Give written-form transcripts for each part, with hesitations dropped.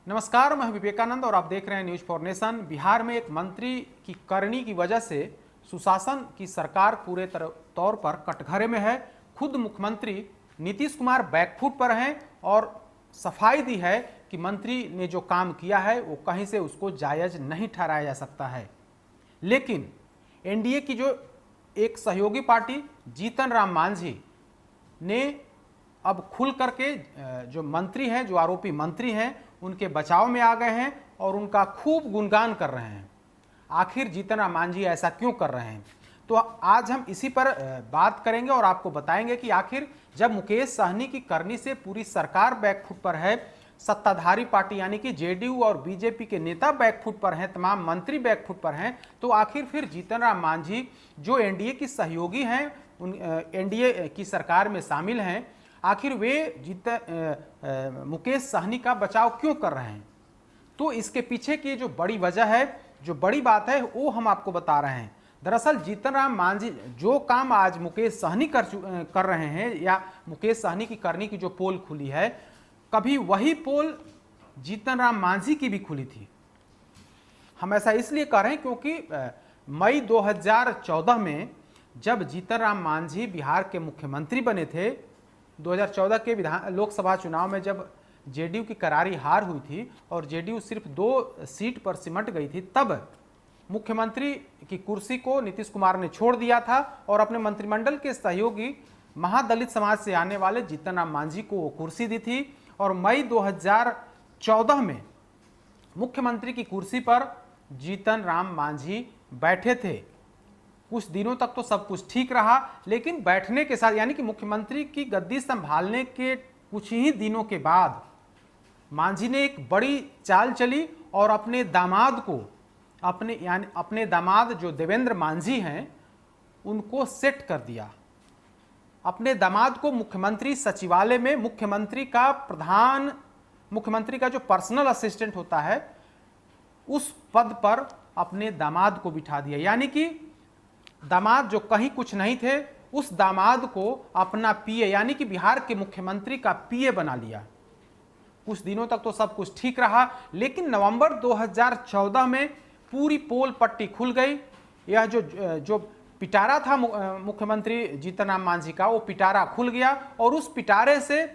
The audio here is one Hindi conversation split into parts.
नमस्कार, मैं विवेकानंद और आप देख रहे हैं न्यूज फॉर नेशन। बिहार में एक मंत्री की करनी की वजह से सुशासन की सरकार पूरे तौर पर कटघरे में है। खुद मुख्यमंत्री नीतीश कुमार बैकफुट पर हैं और सफाई दी है कि मंत्री ने जो काम किया है वो कहीं से उसको जायज नहीं ठहराया जा सकता है। लेकिन एनडीए की जो एक सहयोगी पार्टी जीतन राम मांझी ने अब खुल करके जो मंत्री हैं, जो आरोपी मंत्री हैं, उनके बचाव में आ गए हैं और उनका खूब गुणगान कर रहे हैं। आखिर जीतन राम मांझी ऐसा क्यों कर रहे हैं, तो आज हम इसी पर बात करेंगे और आपको बताएंगे कि आखिर जब मुकेश सहनी की करनी से पूरी सरकार बैकफुट पर है, सत्ताधारी पार्टी यानी कि जेडीयू और बीजेपी के नेता बैकफुट पर हैं, तमाम मंत्री बैकफुट पर हैं, तो आखिर फिर जीतन राम मांझी जो एनडीए की सहयोगी हैं, एनडीए की सरकार में शामिल हैं, आखिर वे मुकेश सहनी का बचाव क्यों कर रहे हैं। तो इसके पीछे की जो बड़ी वजह है, जो बड़ी बात है, वो हम आपको बता रहे हैं। दरअसल जीतन राम मांझी जो काम आज मुकेश सहनी कर रहे हैं, या मुकेश सहनी की करनी की जो पोल खुली है, कभी वही पोल जीतन राम मांझी की भी खुली थी। हम ऐसा इसलिए कर रहे हैं क्योंकि मई 2014 में जब जीतन राम मांझी बिहार के मुख्यमंत्री बने थे, 2014 के लोकसभा चुनाव में जब जेडीयू की करारी हार हुई थी और जेडीयू सिर्फ 2 सीट पर सिमट गई थी, तब मुख्यमंत्री की कुर्सी को नीतीश कुमार ने छोड़ दिया था और अपने मंत्रिमंडल के सहयोगी महादलित समाज से आने वाले जीतन राम मांझी को वो कुर्सी दी थी। और मई 2014 में मुख्यमंत्री की कुर्सी पर जीतन राम मांझी बैठे थे। कुछ दिनों तक तो सब कुछ ठीक रहा, लेकिन बैठने के साथ यानी कि मुख्यमंत्री की गद्दी संभालने के कुछ ही दिनों के बाद मांझी ने एक बड़ी चाल चली और अपने दामाद को, अपने दामाद जो देवेंद्र मांझी हैं, उनको सेट कर दिया। अपने दामाद को मुख्यमंत्री सचिवालय में मुख्यमंत्री का जो पर्सनल असिस्टेंट होता है, उस पद पर अपने दामाद को बिठा दिया। यानी कि दामाद जो कहीं कुछ नहीं थे, उस दामाद को अपना पीए यानी कि बिहार के मुख्यमंत्री का पीए बना लिया। कुछ दिनों तक तो सब कुछ ठीक रहा, लेकिन नवंबर 2014 में पूरी पोल पट्टी खुल गई। यह जो पिटारा था मुख्यमंत्री जीतन राम मांझी का, वो पिटारा खुल गया और उस पिटारे से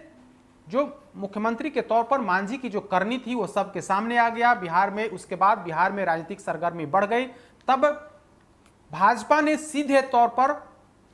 जो मुख्यमंत्री के तौर पर मांझी की जो करनी थी वो सबके सामने आ गया बिहार में। उसके बाद बिहार में राजनीतिक सरगर्मी बढ़ गई। तब भाजपा ने सीधे तौर पर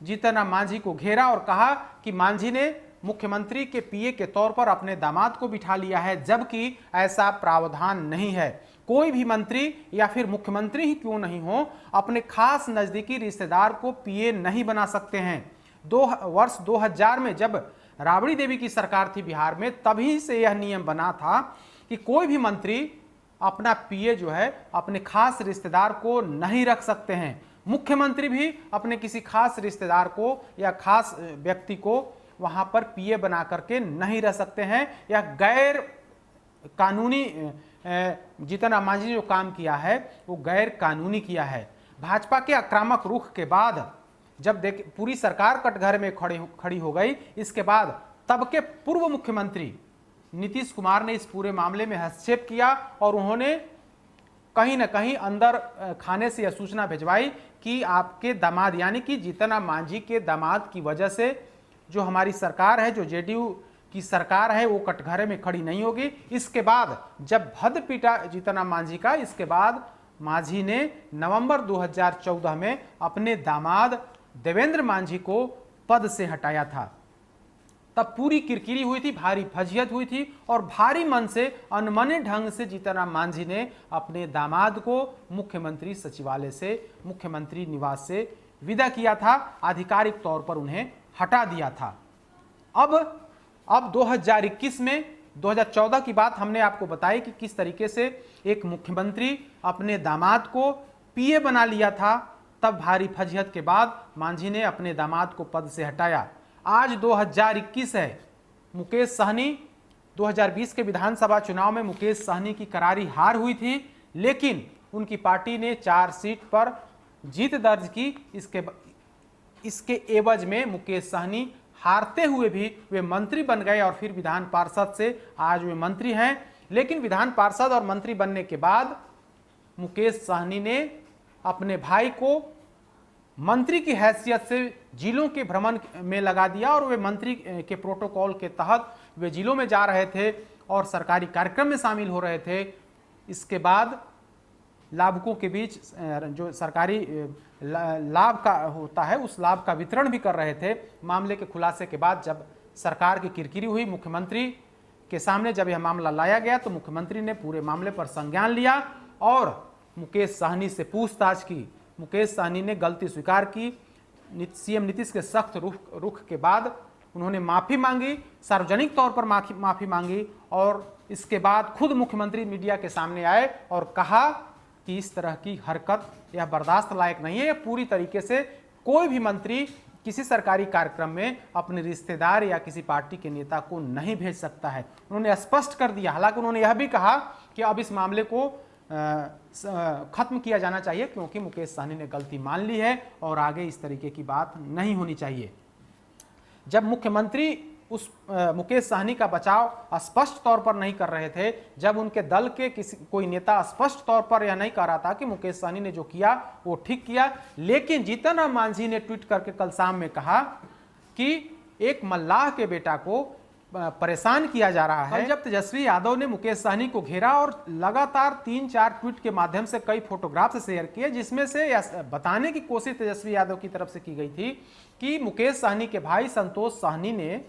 जीतन राम मांझी को घेरा और कहा कि मांझी ने मुख्यमंत्री के पीए के तौर पर अपने दामाद को बिठा लिया है, जबकि ऐसा प्रावधान नहीं है। कोई भी मंत्री या फिर मुख्यमंत्री ही क्यों नहीं हो, अपने खास नजदीकी रिश्तेदार को पीए नहीं बना सकते हैं। वर्ष 2000 में जब राबड़ी देवी की सरकार थी बिहार में, तभी से यह नियम बना था कि कोई भी मंत्री अपना पीए जो है अपने खास रिश्तेदार को नहीं रख सकते हैं। मुख्यमंत्री भी अपने किसी खास रिश्तेदार को या खास व्यक्ति को वहां पर पीए बना करके नहीं रह सकते हैं। यह गैर कानूनी जीतन राम मांझी ने जो काम किया है वो गैर कानूनी किया है। भाजपा के आक्रामक रुख के बाद जब पूरी सरकार कटघरे में खड़ी हो गई, इसके बाद तब के पूर्व मुख्यमंत्री नीतीश कुमार ने इस पूरे मामले में हस्तक्षेप किया और उन्होंने कहीं ना कहीं अंदर खाने से यह सूचना भिजवाई कि आपके दामाद यानी कि जीतन राम मांझी के दामाद की वजह से जो हमारी सरकार है, जो जेडीयू की सरकार है, वो कटघरे में खड़ी नहीं होगी। इसके बाद जब भद पीटा जीतन राम मांझी का, इसके बाद मांझी ने नवंबर 2014 में अपने दामाद देवेंद्र मांझी को पद से हटाया था। तब पूरी किरकिरी हुई थी, भारी फजीहत हुई थी और भारी मन से, अनमने ढंग से जीतन राम मांझी ने अपने दामाद को मुख्यमंत्री सचिवालय से, मुख्यमंत्री निवास से विदा किया था, आधिकारिक तौर पर उन्हें हटा दिया था। अब 2021 में 2014 की बात हमने आपको बताई कि किस तरीके से एक मुख्यमंत्री अपने दामाद को पीए बना लिया था। तब भारी फजीहत के बाद मांझी ने अपने दामाद को पद से हटाया। आज 2021 है। मुकेश सहनी 2020 के विधानसभा चुनाव में मुकेश सहनी की करारी हार हुई थी, लेकिन उनकी पार्टी ने 4 सीट पर जीत दर्ज की। इसके एवज में मुकेश सहनी हारते हुए भी वे मंत्री बन गए और फिर विधान पार्षद से आज वे मंत्री हैं। लेकिन विधान पार्षद और मंत्री बनने के बाद मुकेश सहनी ने अपने भाई को मंत्री की हैसियत से जिलों के भ्रमण में लगा दिया और वे मंत्री के प्रोटोकॉल के तहत वे जिलों में जा रहे थे और सरकारी कार्यक्रम में शामिल हो रहे थे। इसके बाद लाभुकों के बीच जो सरकारी लाभ का होता है उस लाभ का वितरण भी कर रहे थे। मामले के खुलासे के बाद जब सरकार की किरकिरी हुई, मुख्यमंत्री के सामने जब यह मामला लाया गया तो मुख्यमंत्री ने पूरे मामले पर संज्ञान लिया और मुकेश सहनी से पूछताछ की। मुकेश सहनी ने गलती स्वीकार की। सीएम नीतीश के सख्त रुख के बाद उन्होंने माफ़ी मांगी, सार्वजनिक तौर पर माफ़ी मांगी और इसके बाद खुद मुख्यमंत्री मीडिया के सामने आए और कहा कि इस तरह की हरकत यह बर्दाश्त लायक नहीं है। यह पूरी तरीके से कोई भी मंत्री किसी सरकारी कार्यक्रम में अपने रिश्तेदार या किसी पार्टी के नेता को नहीं भेज सकता है। उन्होंने स्पष्ट कर दिया। हालांकि उन्होंने यह भी कहा कि अब इस मामले को खत्म किया जाना चाहिए क्योंकि मुकेश सहनी ने गलती मान ली है और आगे इस तरीके की बात नहीं होनी चाहिए। जब मुख्यमंत्री उस मुकेश सहनी का बचाव स्पष्ट तौर पर नहीं कर रहे थे, जब उनके दल के कोई नेता स्पष्ट तौर पर यह नहीं कह रहा था कि मुकेश सहनी ने जो किया वो ठीक किया, लेकिन जीतन राम मांझी ने ट्वीट करके कल शाम में कहा कि एक मल्लाह के बेटा को परेशान किया जा रहा है। जब तेजस्वी यादव ने मुकेश सहनी को घेरा और लगातार 3-4 ट्वीट के माध्यम से कई फोटोग्राफ शेयर किए, जिसमें से यह बताने की कोशिश तेजस्वी यादव की तरफ से की गई थी कि मुकेश सहनी के भाई संतोष सहनी ने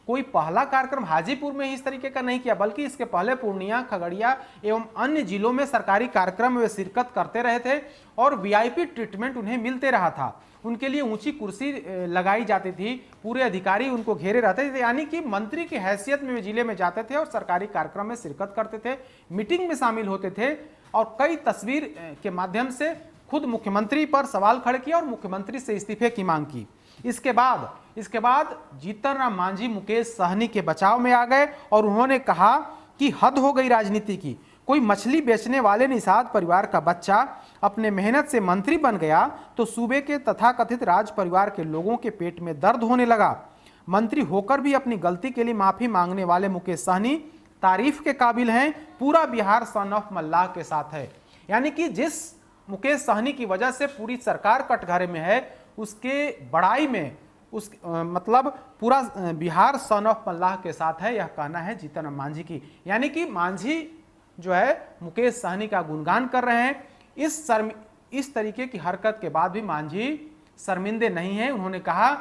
कोई पहला कार्यक्रम हाजीपुर में ही इस तरीके का नहीं किया, बल्कि इसके पहले पूर्णिया, खगड़िया एवं अन्य जिलों में सरकारी कार्यक्रम में शिरकत करते रहे थे और वीआईपी ट्रीटमेंट उन्हें मिलते रहा था। उनके लिए ऊंची कुर्सी लगाई जाती थी, पूरे अधिकारी उनको घेरे रहते थे, यानी कि मंत्री की हैसियत में वे जिले में जाते थे और सरकारी कार्यक्रम में शिरकत करते थे, मीटिंग में शामिल होते थे और कई तस्वीर के माध्यम से खुद मुख्यमंत्री पर सवाल खड़े किए और मुख्यमंत्री से इस्तीफे की मांग की। इसके बाद जीतन राम मांझी मुकेश सहनी के बचाव में आ गए और उन्होंने कहा कि हद हो गई राजनीति की। कोई मछली बेचने वाले निषाद परिवार का बच्चा अपने मेहनत से मंत्री बन गया तो सूबे के तथाकथित राज परिवार के लोगों के पेट में दर्द होने लगा। मंत्री होकर भी अपनी गलती के लिए माफी मांगने वाले मुकेश सहनी तारीफ के काबिल हैं। पूरा बिहार सन ऑफ मल्लाह के साथ है। यानी कि जिस मुकेश सहनी की वजह से पूरी सरकार कटघरे में है, उसके बड़ाई में मतलब पूरा बिहार सन ऑफ मल्लाह के साथ है, यह कहना है जीतन राम मांझी की। यानी कि मांझी जो है मुकेश सहनी का गुणगान कर रहे हैं। इस तरीके की हरकत के बाद भी मांझी शर्मिंदे नहीं हैं। उन्होंने कहा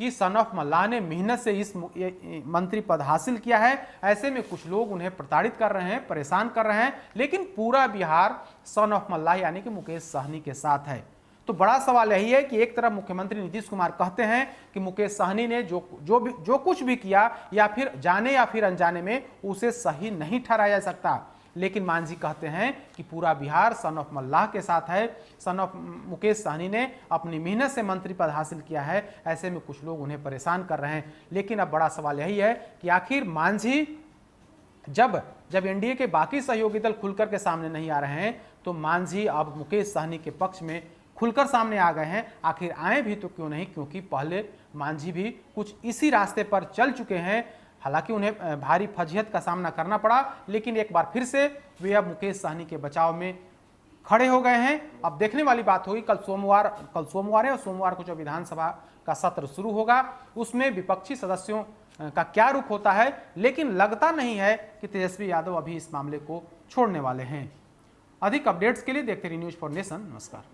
कि सन ऑफ मल्लाह ने मेहनत से इस मंत्री पद हासिल किया है, ऐसे में कुछ लोग उन्हें प्रताड़ित कर रहे हैं, परेशान कर रहे हैं, लेकिन पूरा बिहार सन ऑफ मल्लाह यानी कि मुकेश सहनी के साथ है। तो बड़ा सवाल यही है कि एक तरफ मुख्यमंत्री नीतीश कुमार कहते हैं कि मुकेश सहनी ने जो कुछ भी किया या फिर जाने या फिर अनजाने में उसे सही नहीं ठहराया जा सकता, लेकिन मांझी कहते हैं कि पूरा बिहार सन ऑफ मल्लाह के साथ है। सन ऑफ मुकेश सहनी ने अपनी मेहनत से मंत्री पद हासिल किया है, ऐसे में कुछ लोग उन्हें परेशान कर रहे हैं। लेकिन अब बड़ा सवाल यही है कि आखिर मांझी जब एनडीए के बाकी सहयोगी दल खुलकर के सामने नहीं आ रहे हैं तो मांझी अब मुकेश सहनी के पक्ष में खुलकर सामने आ गए हैं। आखिर आए भी तो क्यों नहीं, क्योंकि पहले मांझी भी कुछ इसी रास्ते पर चल चुके हैं। हालांकि उन्हें भारी फजीहत का सामना करना पड़ा, लेकिन एक बार फिर से वे अब मुकेश सहनी के बचाव में खड़े हो गए हैं। अब देखने वाली बात होगी कल सोमवार है और सोमवार को जो विधानसभा का सत्र शुरू होगा उसमें विपक्षी सदस्यों का क्या रुख होता है, लेकिन लगता नहीं है कि तेजस्वी यादव अभी इस मामले को छोड़ने वाले हैं। अधिक अपडेट्स के लिए देखते रहिए न्यूज़ फॉर नेशन। नमस्कार।